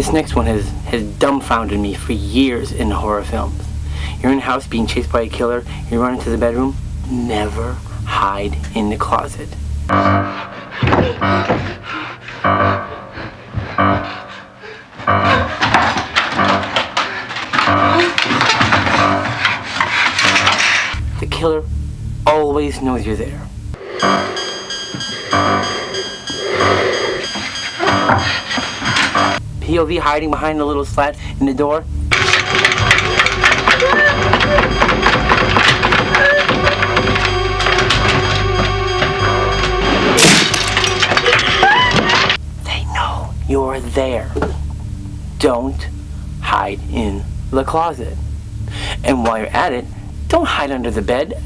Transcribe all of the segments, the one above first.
This next one has dumbfounded me for years in horror films. You're in a house being chased by a killer, you run into the bedroom, never hide in the closet. The killer always knows you're there. POV hiding behind the little slat in the door. They know you're there. Don't hide in the closet. And while you're at it, don't hide under the bed.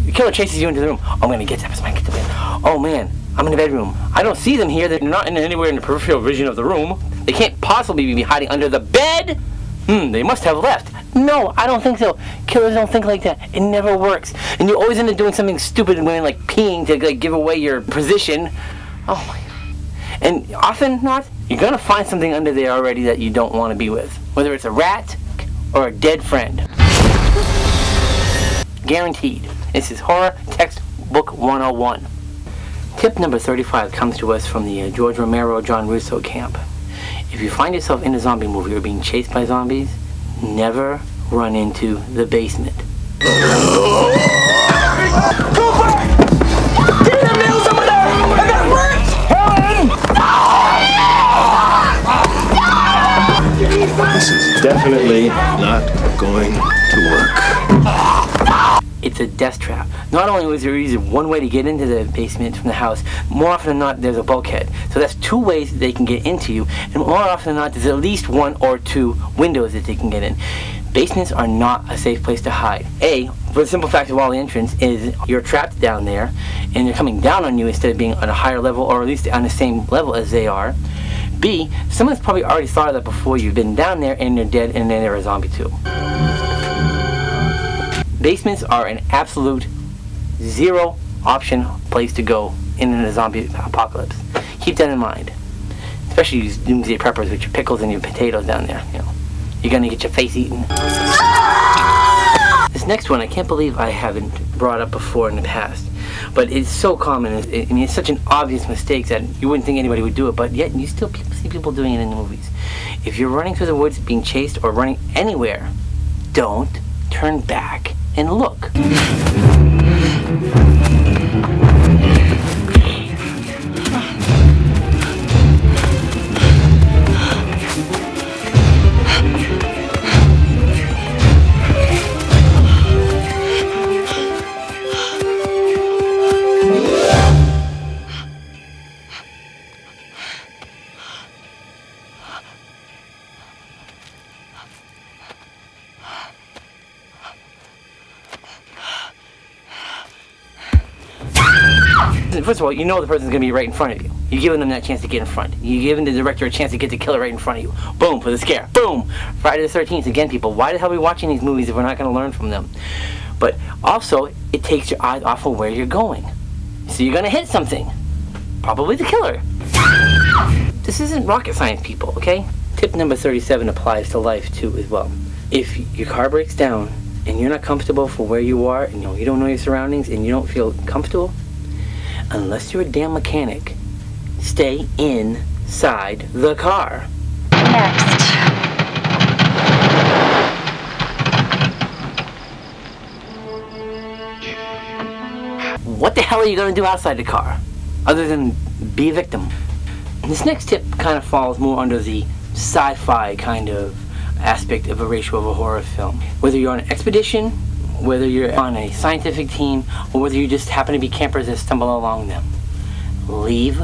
The killer chases you into the room. Oh, I'm gonna get them. Get to bed. Oh man, I'm in the bedroom. I don't see them here. They're not anywhere in the peripheral vision of the room. They can't possibly be hiding under the bed. They must have left. No, I don't think so. Killers don't think like that. It never works. And you always end up doing something stupid when like peeing to like give away your position. Oh my God. And often not, you're gonna find something under there already that you don't want to be with. Whether it's a rat or a dead friend. Guaranteed. This is Horror Textbook 101. Tip number 35 comes to us from the George Romero, John Russo camp. If you find yourself in a zombie movie or being chased by zombies, never run into the basement. Go back! Get the nails over there! I got Helen! This is definitely not going to work. It's a death trap. Not only is there easy one way to get into the basement from the house, more often than not there's a bulkhead. So that's two ways that they can get into you, and more often than not there's at least one or two windows that they can get in. Basements are not a safe place to hide. A, for the simple fact of all the entrance is you're trapped down there, and they're coming down on you instead of being on a higher level, or at least on the same level as they are. B, someone's probably already thought of that before you've been down there and they're dead and then they're a zombie too. Basements are an absolute zero option place to go in a zombie apocalypse. Keep that in mind. Especially you doomsday preppers with your pickles and your potatoes down there. You know, you're gonna get your face eaten. This next one I can't believe I haven't brought up before in the past. But it's so common. I mean, it's such an obvious mistake that you wouldn't think anybody would do it, but yet you still see people doing it in the movies. If you're running through the woods being chased or running anywhere, don't turn back and look. First of all, you know the person's going to be right in front of you. You're giving them that chance to get in front. You're giving the director a chance to get the killer right in front of you. Boom, for the scare. Boom! Friday the 13th. Again, people, why the hell are we watching these movies if we're not going to learn from them? But also, it takes your eyes off of where you're going. So you're going to hit something. Probably the killer. This isn't rocket science, people, okay? Tip number 37 applies to life, too, as well. If your car breaks down and you're not comfortable for where you are, and you don't know your surroundings, and you don't feel comfortable, unless you're a damn mechanic, stay inside the car. Next. What the hell are you going to do outside the car, other than be a victim? And this next tip kind of falls more under the sci-fi kind of aspect of a ratio of a horror film. Whether you're on an expedition, whether you're on a scientific team, or whether you just happen to be campers that stumble along them. Leave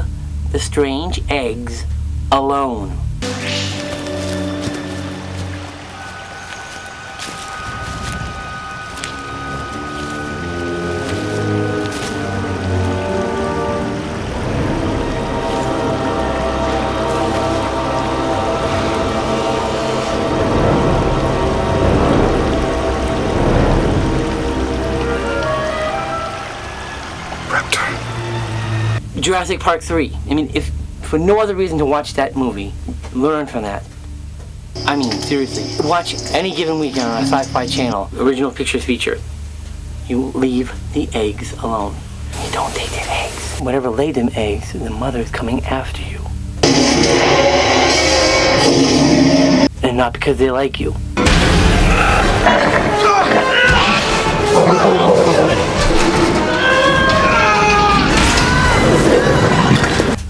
the strange eggs alone. Jurassic Park 3. I mean, if for no other reason to watch that movie, learn from that. I mean, seriously, watch any given weekend on a Sci-Fi Channel, original pictures feature. You leave the eggs alone. You don't take their eggs. Whatever laid them eggs, the mother's coming after you. And not because they like you.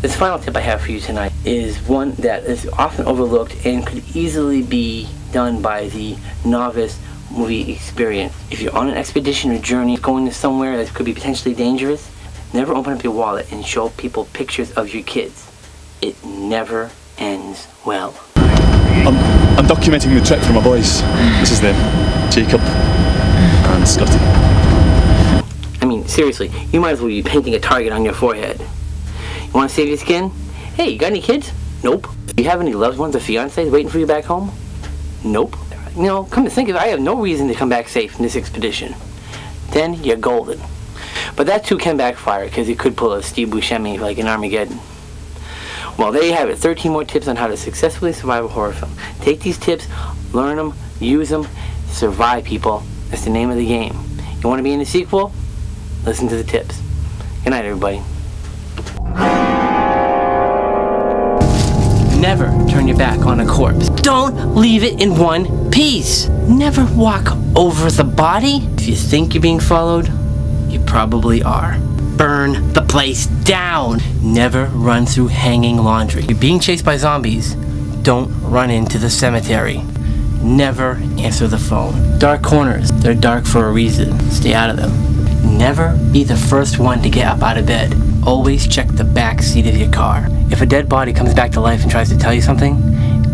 This final tip I have for you tonight is one that is often overlooked and could easily be done by the novice movie experience. If you're on an expedition or journey going to somewhere that could be potentially dangerous, never open up your wallet and show people pictures of your kids. It never ends well. I'm documenting the trip for my boys. This is them, Jacob and Scotty. I mean, seriously, you might as well be painting a target on your forehead. You want to save your skin? Hey, you got any kids? Nope. Do you have any loved ones or fiancés waiting for you back home? Nope. You know, come to think of it, I have no reason to come back safe from this expedition. Then you're golden. But that too can backfire, because you could pull a Steve Buscemi like in Armageddon. Well, there you have it. 13 more tips on how to successfully survive a horror film. Take these tips, learn them, use them, survive, people. That's the name of the game. You want to be in the sequel? Listen to the tips. Good night, everybody. Never turn your back on a corpse. Don't leave it in one piece. Never walk over the body. If you think you're being followed, you probably are. Burn the place down. Never run through hanging laundry. If you're being chased by zombies, don't run into the cemetery. Never answer the phone. Dark corners, they're dark for a reason. Stay out of them. Never be the first one to get up out of bed. Always check the back seat of your car. If a dead body comes back to life and tries to tell you something,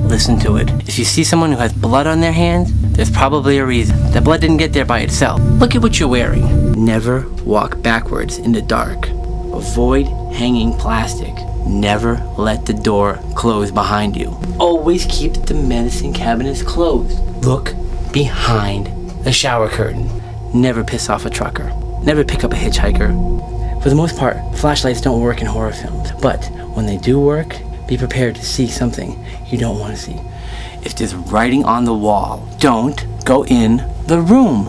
listen to it. If you see someone who has blood on their hands, there's probably a reason. The blood didn't get there by itself. Look at what you're wearing. Never walk backwards in the dark. Avoid hanging plastic. Never let the door close behind you. Always keep the medicine cabinets closed. Look behind the shower curtain. Never piss off a trucker. Never pick up a hitchhiker. For the most part, flashlights don't work in horror films. But when they do work, be prepared to see something you don't want to see. If there's writing on the wall, don't go in the room.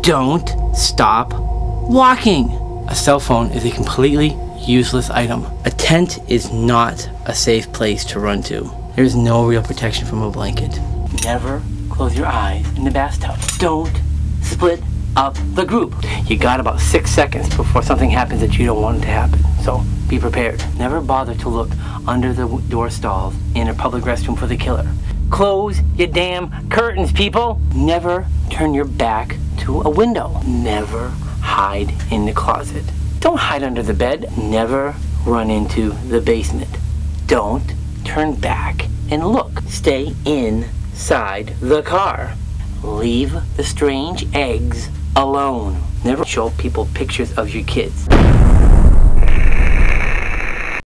Don't stop walking. A cell phone is a completely useless item. A tent is not a safe place to run to. There's no real protection from a blanket. Never close your eyes in the bathtub. Don't split up the group. You got about 6 seconds before something happens that you don't want it to happen. So be prepared. Never bother to look under the door stalls in a public restroom for the killer. Close your damn curtains, people. Never turn your back to a window. Never hide in the closet. Don't hide under the bed. Never run into the basement. Don't turn back and look. Stay inside the car. Leave the strange eggs alone. Never show people pictures of your kids.